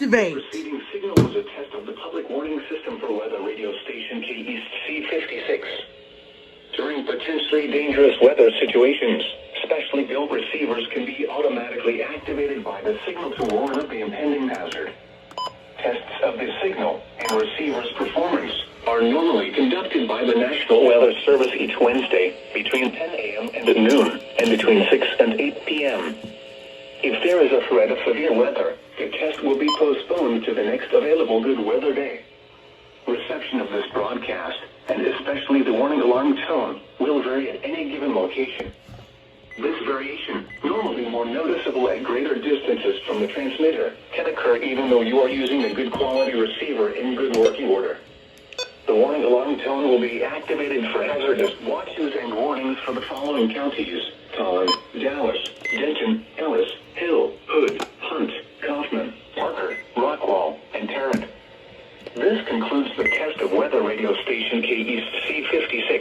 Activate. Receiving signal was a test of the public warning system for weather radio station KEAS C56. During potentially dangerous weather situations, specially built receivers can be automatically activated by the signal to warn of the impending hazard. Tests of the signal and receiver's performance are normally conducted by the National Weather Service each Wednesday between 10 a.m. and noon and between 6 and 8 p.m. If there is a threat of severe weather, the test will be postponed to the next available good weather day. Reception of this broadcast, and especially the warning alarm tone, will vary at any given location. This variation, normally more noticeable at greater distances from the transmitter, can occur even though you are using a good quality receiver in good working order. The warning alarm tone will be activated for hazardous watches and warnings for the following counties: Collin, Dallas, Denton, Ellis, Hill, Hood, Hunt, Kaufman, Parker, Rockwall, and Tarrant. This concludes the test of weather radio station KEAS C56.